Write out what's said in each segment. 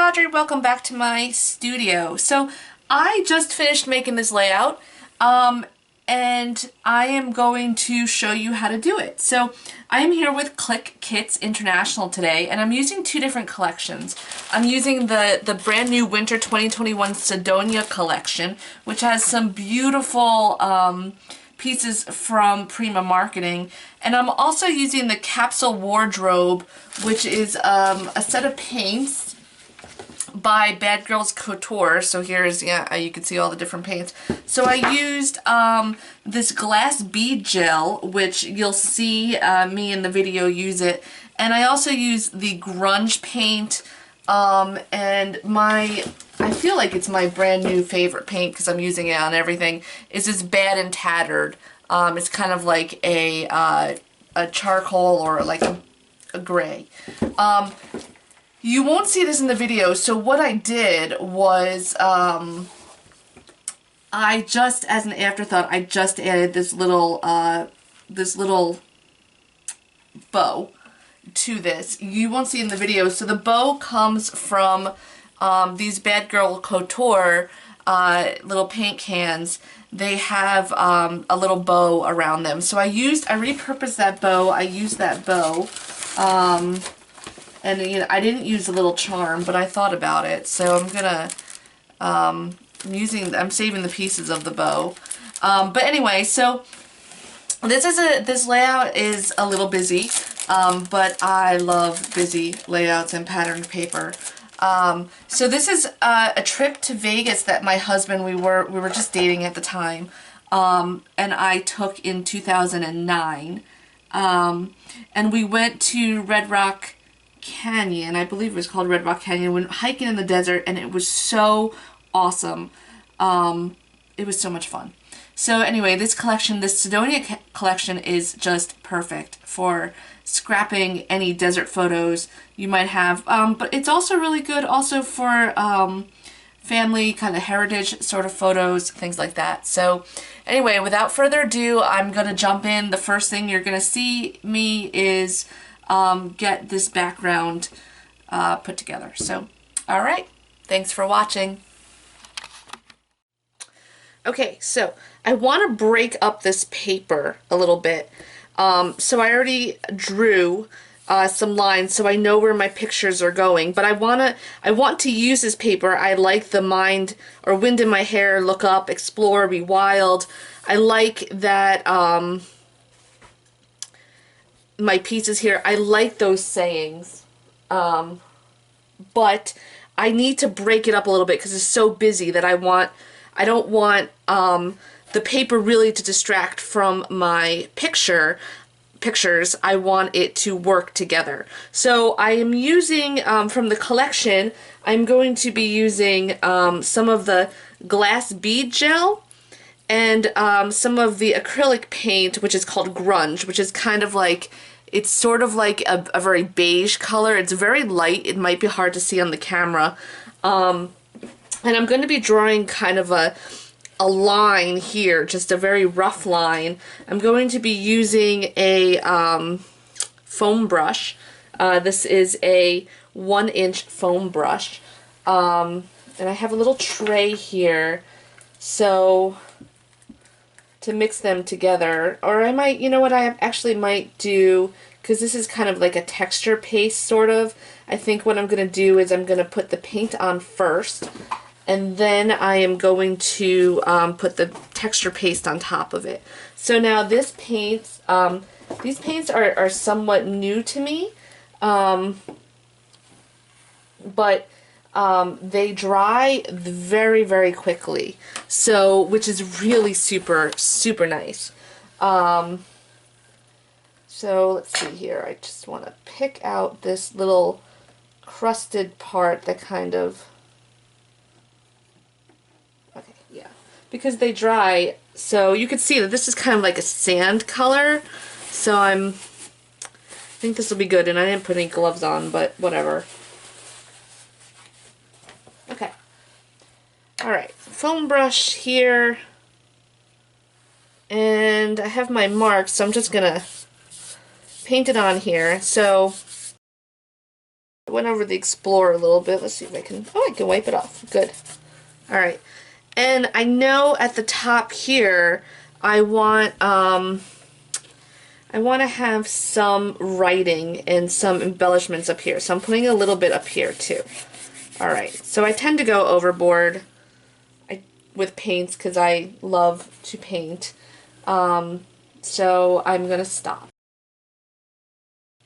Audrey, welcome back to my studio. So I just finished making this layout and I am going to show you how to do it. So I am here with Click Kits International today, and I'm using two different collections. I'm using the brand new Winter 2021 SEDONA collection, which has some beautiful pieces from Prima Marketing, and I'm also using the Capsule Wardrobe, which is a set of paints by Bad Girls Couture. So here's, you can see all the different paints. So I used this glass bead gel, which you'll see me in the video use it, and I also used the grunge paint, and I feel like it's my brand new favorite paint because I'm using it on everything, is this Bad and Tattered. It's kind of like a charcoal or like a gray. You won't see this in the video, so what I did was, I just, as an afterthought, I just added this little bow to this. You won't see it in the video. So the bow comes from these Bad Girl Couture little paint cans. They have a little bow around them. So I repurposed that bow. I used that bow. And I didn't use a little charm, but I thought about it. So I'm gonna, I'm saving the pieces of the bow. But anyway, so this layout is a little busy, but I love busy layouts and patterned paper. So this is a trip to Vegas that my husband, we were just dating at the time, and I took in 2009. And we went to Red Rock Canyon. I believe it was called Red Rock Canyon. We went hiking in the desert, and it was so awesome. It was so much fun. So anyway, this SEDONA collection is just perfect for scrapping any desert photos you might have. But it's also really good also for family kind of heritage sort of photos, things like that. So anyway, without further ado, I'm going to jump in. The first thing you're going to see me is get this background put together. So, alright, thanks for watching. Okay, so I want to break up this paper a little bit. So I already drew some lines so I know where my pictures are going, but I want to use this paper. I like the wind in my hair, look up, explore, be wild. I like that my pieces here, I like those sayings, but I need to break it up a little bit because it's so busy that I don't want the paper really to distract from my pictures. I want it to work together. So I am using, from the collection, I'm going to be using some of the glass bead gel and some of the acrylic paint, which is called grunge, which is kind of like, it's sort of like a very beige color. It's very light. It might be hard to see on the camera. And I'm going to be drawing kind of a line here, just a very rough line. I'm going to be using a foam brush. This is a 1-inch foam brush. And I have a little tray here, so to mix them together. Or I might, you know what I actually might do, because this is kind of like a texture paste sort of. I think what I'm going to do is I'm going to put the paint on first, and then I am going to put the texture paste on top of it. So now these paints are somewhat new to me, but they dry very, very quickly, so which is really super nice. So let's see here. I just want to pick out this little crusted part that kind of, okay, yeah, because they dry. So you can see that this is kind of like a sand color. So I think this will be good, and I didn't put any gloves on, but whatever. Okay. Alright, foam brush here, and I have my marks, so I'm just gonna paint it on here. So went over the Explorer a little bit. Let's see if I can, oh, I can wipe it off. Good. Alright. And I know at the top here, I want to have some writing and some embellishments up here. So I'm putting a little bit up here too. Alright, so I tend to go overboard with paints because I love to paint. So I'm going to stop.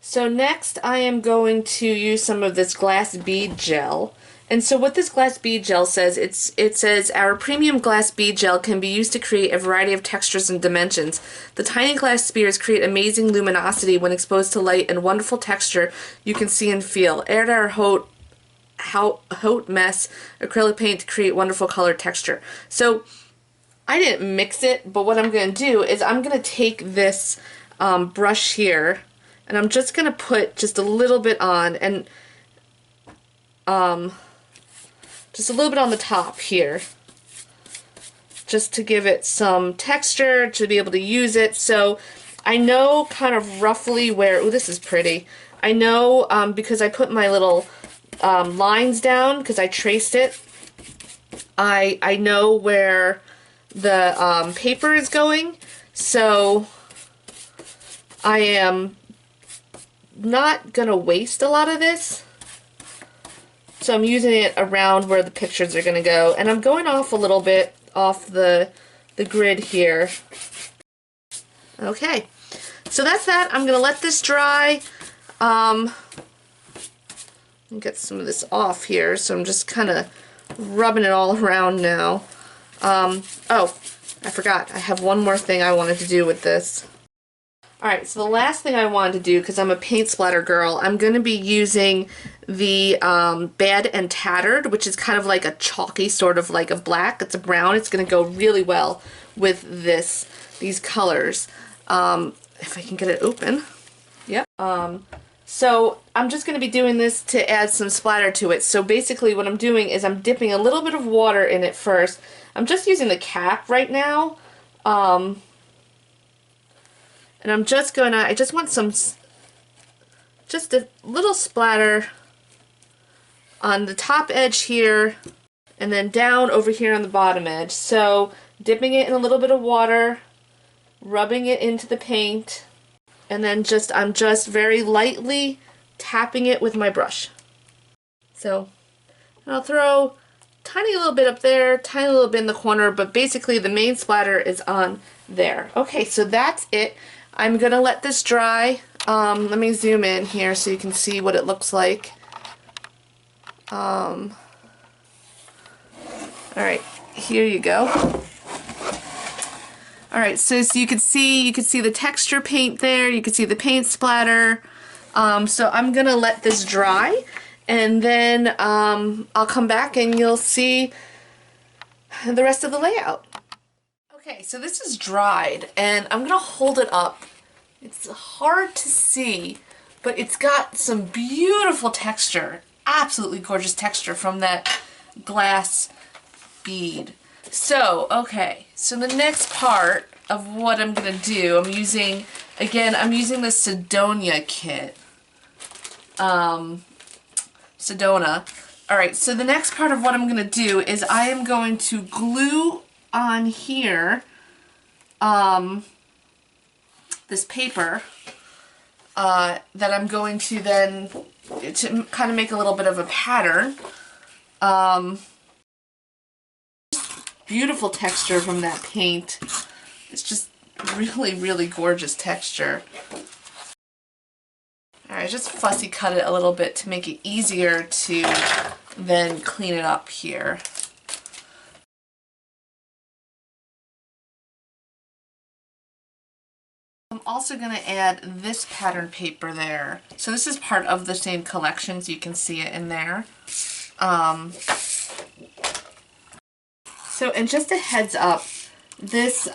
So next I am going to use some of this glass bead gel. And so what this glass bead gel says, it says our premium glass bead gel can be used to create a variety of textures and dimensions. The tiny glass spheres create amazing luminosity when exposed to light and wonderful texture you can see and feel. Add our haute mess acrylic paint to create wonderful color texture. So I didn't mix it, but what I'm going to do is I'm going to take this brush here and I'm just going to put just a little bit on, and just a little bit on the top here, just to give it some texture, to be able to use it. So I know kind of roughly where, oh, this is pretty. I know because I put my little lines down, because I traced it, I know where the paper is going, so I am not going to waste a lot of this. So I'm using it around where the pictures are going to go. And I'm going off a little bit off the grid here. Okay, so that's that. I'm going to let this dry. Get some of this off here. So I'm just kind of rubbing it all around now. Oh, I forgot. I have one more thing I wanted to do with this. Alright, so the last thing I wanted to do, because I'm a paint splatter girl, I'm going to be using the Bad and Tattered, which is kind of like a chalky, sort of like a black. It's a brown. It's going to go really well with these colors. If I can get it open. Yep. So I'm just going to be doing this to add some splatter to it. So basically what I'm doing is I'm dipping a little bit of water in it first. I'm just using the cap right now. And I'm just gonna, I just want some, just a little splatter on the top edge here, and then down over here on the bottom edge. So dipping it in a little bit of water, rubbing it into the paint, and then I'm just very lightly tapping it with my brush. So I'll throw a tiny little bit up there, tiny little bit in the corner, but basically the main splatter is on there. Okay, so that's it. I'm going to let this dry. Let me zoom in here so you can see what it looks like. Alright, here you go. Alright, so you can see the texture paint there, you can see the paint splatter. So I'm going to let this dry, and then I'll come back and you'll see the rest of the layout. Okay, so this is dried, and I'm going to hold it up. It's hard to see, but it's got some beautiful texture, absolutely gorgeous texture from that glass bead. So, okay, so the next part of what I'm going to do, I'm using the SEDONA kit. SEDONA. Alright, so the next part of what I'm going to do is I am going to glue on here this paper that I'm going to then, to kind of make a little bit of a pattern. Beautiful texture from that paint. It's just really, really gorgeous texture. Alright, just fussy cut it a little bit to make it easier to then clean it up here. I'm also going to add this pattern paper there. So this is part of the same collection, so you can see it in there. So, and just a heads up, this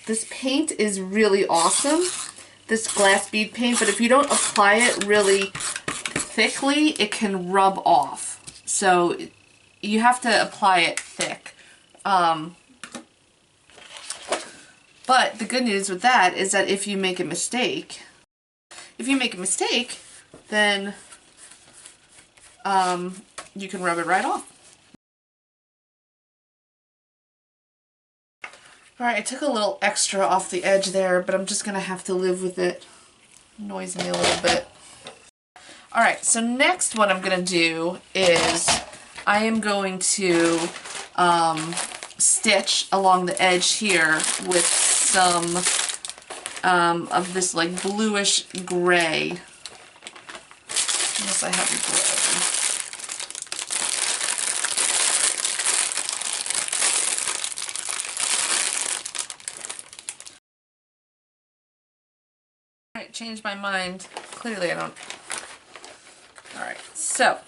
this paint is really awesome, this glass bead paint, but if you don't apply it really thickly, it can rub off. So you have to apply it thick. But the good news with that is that if you make a mistake, then you can rub it right off. Alright, I took a little extra off the edge there, but I'm just going to have to live with it. Annoys me a little bit. Alright, so next what I'm going to do is I am going to stitch along the edge here with some of this like bluish gray. Unless I have gray. Alright, changed my mind. Clearly I don't. Alright, so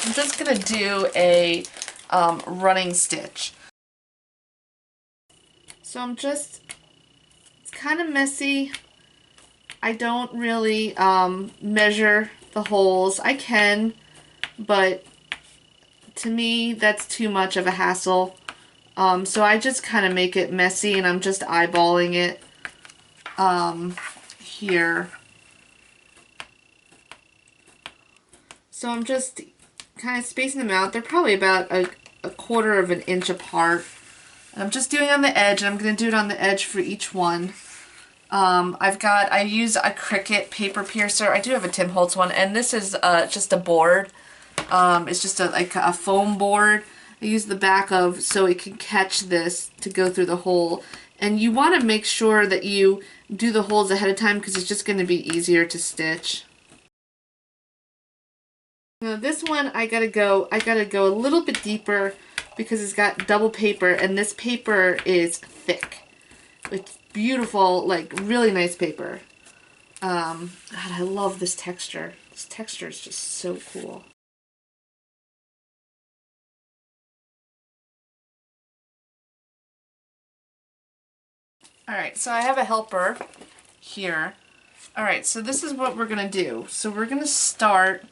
I'm just going to do a running stitch. So it's kind of messy. I don't really measure the holes. I can, but to me that's too much of a hassle. So I just kind of make it messy and I'm just eyeballing it here. So I'm just kind of spacing them out. They're probably about a quarter of an inch apart. And I'm just doing on the edge, and I'm going to do it on the edge for each one. I use a Cricut paper piercer. I do have a Tim Holtz one, and this is just a board. It's just like a foam board. I use the back of so it can catch this to go through the hole. And you want to make sure that you do the holes ahead of time because it's just going to be easier to stitch. Now this one I gotta go a little bit deeper because it's got double paper, and this paper is thick. It's beautiful, like really nice paper. God, I love this texture. This texture is just so cool. Alright, so I have a helper here. Alright, so this is what we're gonna do. So we're gonna start.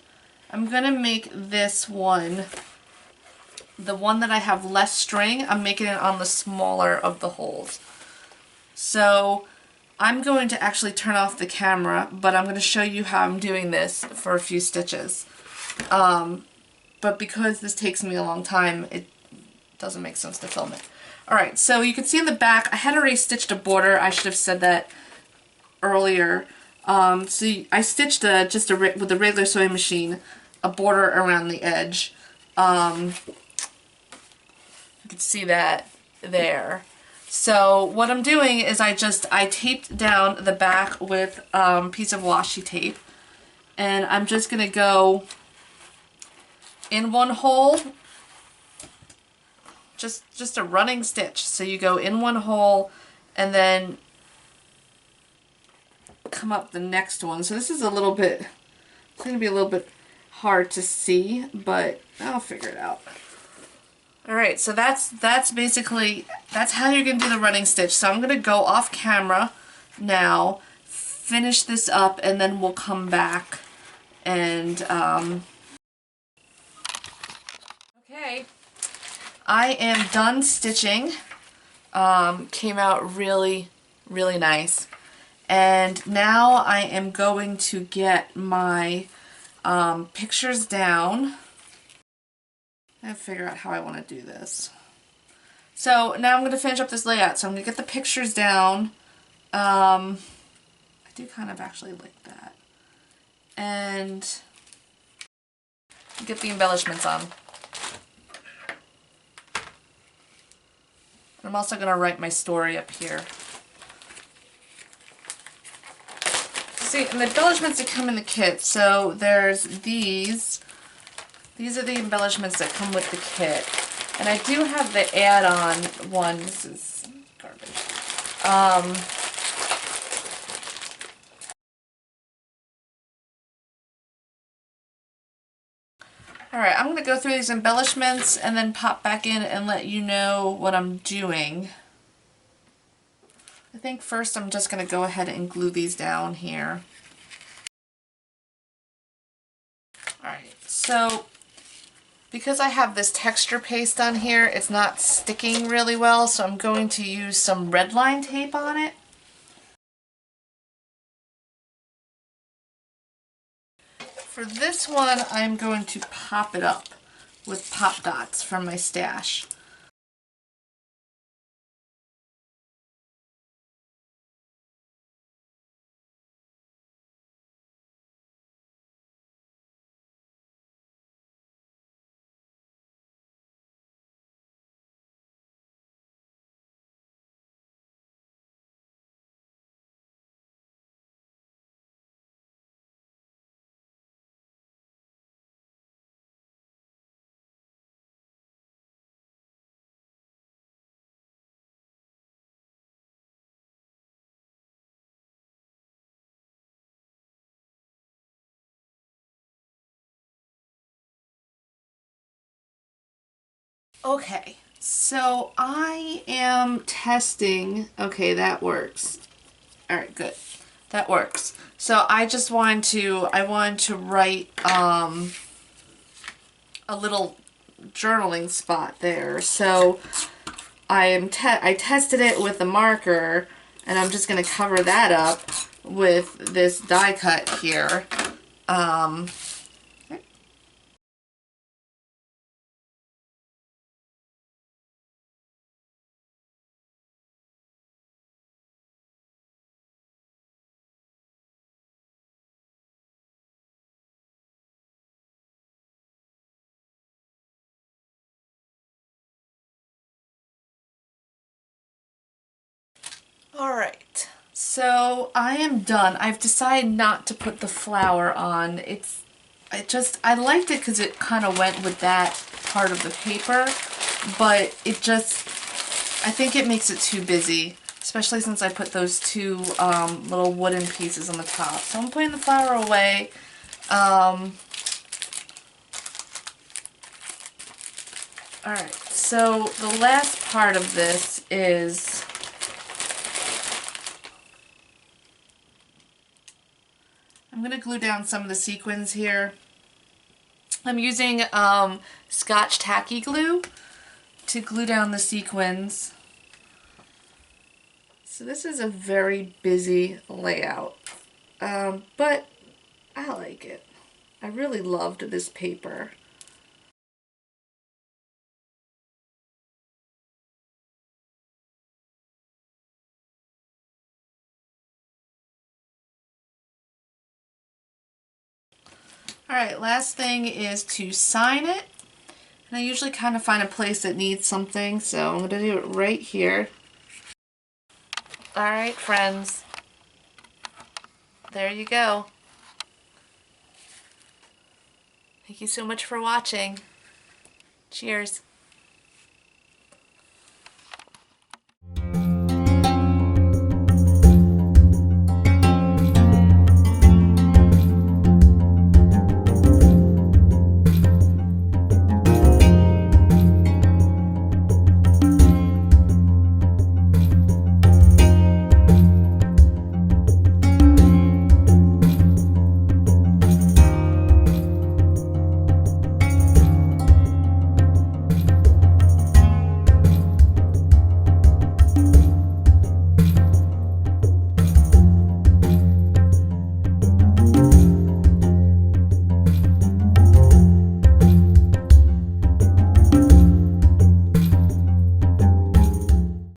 I'm going to make this one, the one that I have less string, I'm making it on the smaller of the holes. So I'm going to actually turn off the camera, but I'm going to show you how I'm doing this for a few stitches. But because this takes me a long time, it doesn't make sense to film it. Alright, so you can see in the back, I had already stitched a border. I should have said that earlier. I stitched with a regular sewing machine, a border around the edge. You can see that there. So what I'm doing is I taped down the back with a piece of washi tape, and I'm just going to go in one hole, just a running stitch. So you go in one hole and then come up the next one. So this is a little bit, it's going to be a little bit hard to see, but I'll figure it out. Alright, so that's basically, that's how you're going to do the running stitch. So I'm going to go off camera now, finish this up, and then we'll come back and, okay, I am done stitching. Came out really, really nice. And now I am going to get my pictures down. I have to figure out how I want to do this. So now I'm going to finish up this layout. So I'm going to get the pictures down. I do kind of actually like that. And get the embellishments on. I'm also going to write my story up here. See, and the embellishments that come in the kit, so there's these. These are the embellishments that come with the kit. And I do have the add-on one. This is garbage. Alright, I'm going to go through these embellishments and then pop back in and let you know what I'm doing. I think first I'm just going to go ahead and glue these down here. Alright, so Because I have this texture paste on here, it's not sticking really well, so I'm going to use some red line tape on it. For this one, I'm going to pop it up with pop dots from my stash. Okay, so I am testing. Okay, that works. All right, good. That works. So I wanted to write a little journaling spot there. So I tested it with a marker, and I'm just going to cover that up with this die cut here. Alright, so I am done. I've decided not to put the flower on. I liked it because it kind of went with that part of the paper, but I think it makes it too busy, especially since I put those two little wooden pieces on the top. So I'm putting the flower away. Alright, so the last part of this is I'm going to glue down some of the sequins here. I'm using Scotch Tacky Glue to glue down the sequins. So this is a very busy layout, but I like it. I really loved this paper. Alright, last thing is to sign it. And I usually kind of find a place that needs something, so I'm going to do it right here. Alright, friends. There you go. Thank you so much for watching. Cheers.